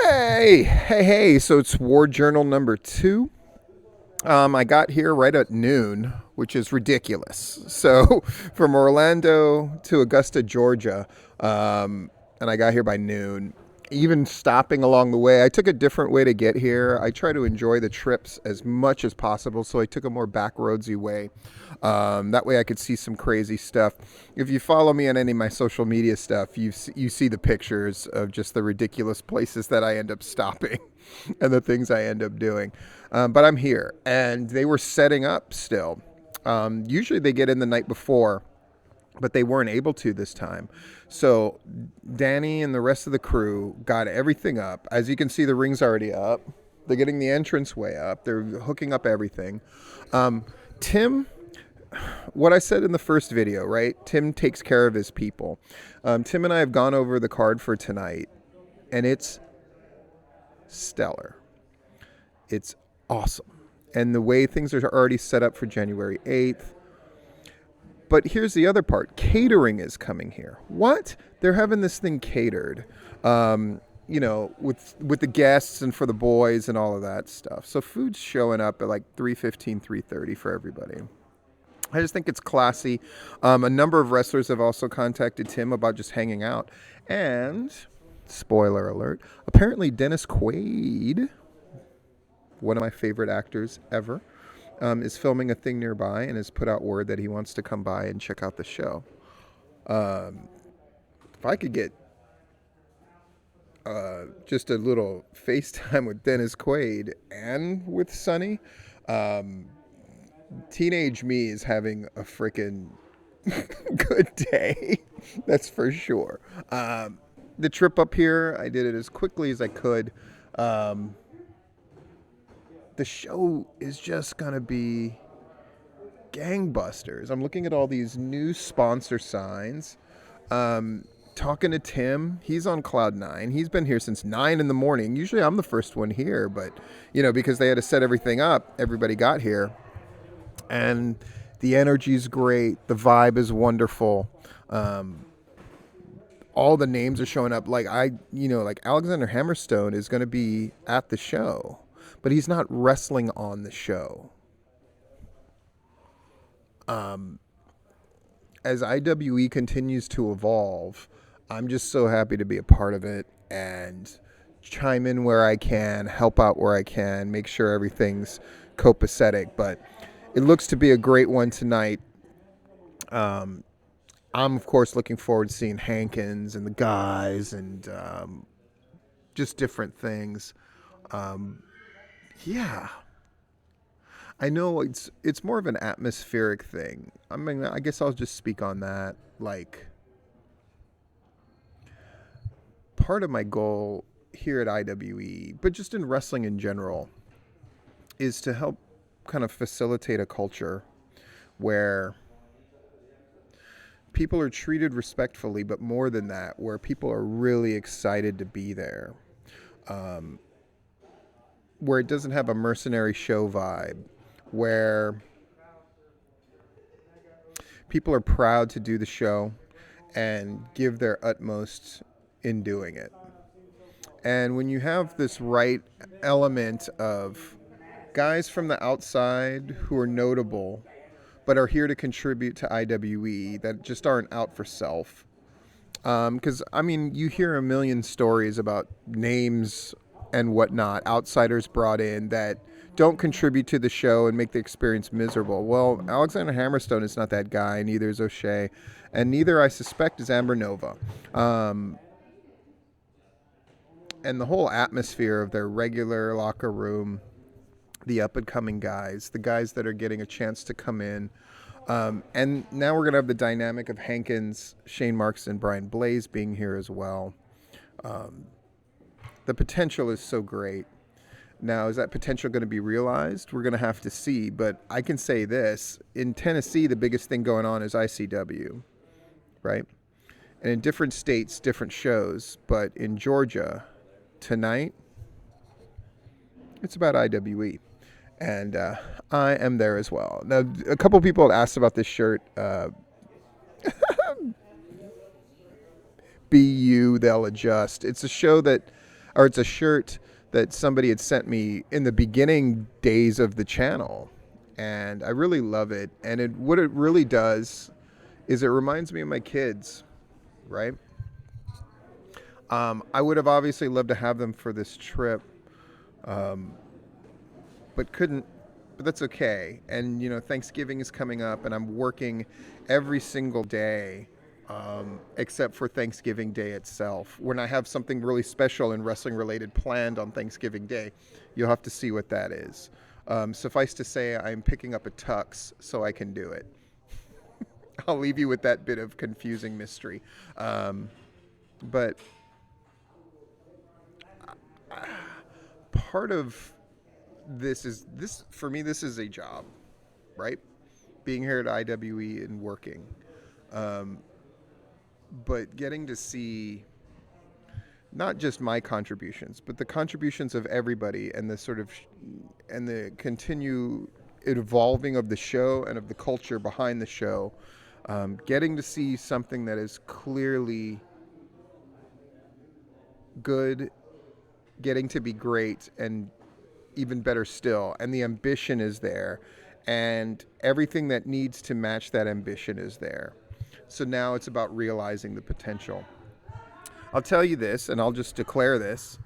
Hey. So it's War Journal number 2. I got here right at noon, which is ridiculous. So from Orlando to Augusta, Georgia, and I got here by noon. Even stopping along the way, I took a different way to get here. I try to enjoy the trips as much as possible, so I took a more backroadsy way. That way, I could see some crazy stuff. If you follow me on any of my social media stuff, you see the pictures of just the ridiculous places that I end up stopping and the things I end up doing. But I'm here, and they were setting up still. Usually, they get in the night before, but they weren't able to this time. So Danny and the rest of the crew got everything up. As you can see, the ring's already up. They're getting the entrance way up. They're hooking up everything. Tim, what I said in the first video, right? Tim takes care of his people. Tim and I have gone over the card for tonight, and it's stellar. It's awesome. And the way things are already set up for January 8th. But here's the other part. Catering is coming here. What? They're having this thing catered, with the guests and for the boys and all of that stuff. So food's showing up at like 3:15, 3:30 for everybody. I just think it's classy. A number of wrestlers have also contacted Tim about just hanging out. And, spoiler alert, apparently Dennis Quaid, one of my favorite actors ever, is filming a thing nearby and has put out word that he wants to come by and check out the show. If I could get just a little FaceTime with Dennis Quaid and with Sonny, teenage me is having a freaking good day. That's for sure. The trip up here, I did it as quickly as I could. The show is just going to be gangbusters. I'm looking at all these new sponsor signs. Talking to Tim, he's on cloud 9. He's been here since 9 in the morning. Usually I'm the first one here, but, because they had to set everything up, everybody got here. And the energy's great. The vibe is wonderful. All the names are showing up. Like Alexander Hammerstone is going to be at the show, but he's not wrestling on the show. As IWE continues to evolve, I'm just so happy to be a part of it and chime in where I can, help out where I can, make sure everything's copacetic. But it looks to be a great one tonight. I'm, of course, looking forward to seeing Hankins and the guys and just different things. Yeah. I know it's more of an atmospheric thing. I mean, I guess I'll just speak on that. Like, part of my goal here at IWE, but just in wrestling in general, is to help kind of facilitate a culture where people are treated respectfully, but more than that, where people are really excited to be there. Where it doesn't have a mercenary show vibe, where people are proud to do the show and give their utmost in doing it. And when you have this right element of guys from the outside who are notable but are here to contribute to IWE, that just aren't out for self. Because, you hear a million stories about names and whatnot, outsiders brought in that don't contribute to the show and make the experience miserable. Well, Alexander Hammerstone is not that guy, neither is Ocoee, and neither, I suspect, is Amber Nova. And the whole atmosphere of their regular locker room, the up-and-coming guys, the guys that are getting a chance to come in. And now we're going to have the dynamic of Hankins, Shane Marks, and Brian Blaze being here as well. The potential is so great. Now, is that potential going to be realized? We're going to have to see. But I can say this. In Tennessee, the biggest thing going on is ICW, right? And in different states, different shows. But in Georgia, tonight, it's about IWE. And I am there as well. Now, a couple people had asked about this shirt. BU, they'll adjust. It's a show that or it's a shirt that somebody had sent me in the beginning days of the channel, and I really love it. And what it really does is it reminds me of my kids, right? I would have obviously loved to have them for this trip, but couldn't. But that's okay. And Thanksgiving is coming up, and I'm working every single day, except for Thanksgiving Day itself. When I have something really special and wrestling related planned on Thanksgiving Day, you'll have to see what that is. Suffice to say, I'm picking up a tux so I can do it. I'll leave you with that bit of confusing mystery. But part of this for me. This is a job, right? Being here at IWE and working, but getting to see not just my contributions, but the contributions of everybody, and the continue evolving of the show and of the culture behind the show. Getting to see something that is clearly good, getting to be great, and even better still. And the ambition is there, and everything that needs to match that ambition is there. So now it's about realizing the potential. I'll tell you this, and I'll just declare this.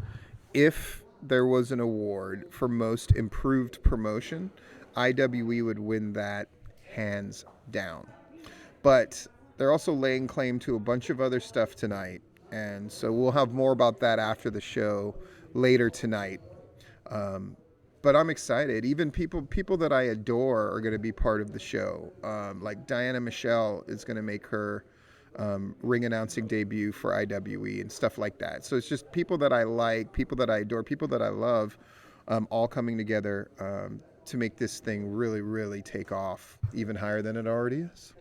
If there was an award for most improved promotion, IWE would win that hands down. But they're also laying claim to a bunch of other stuff tonight, and so we'll have more about that after the show later tonight. But I'm excited. Even people that I adore are going to be part of the show. Like Diana Michelle is going to make her ring announcing debut for IWE and stuff like that. So it's just people that I like, people that I adore, people that I love, all coming together to make this thing really, really take off even higher than it already is.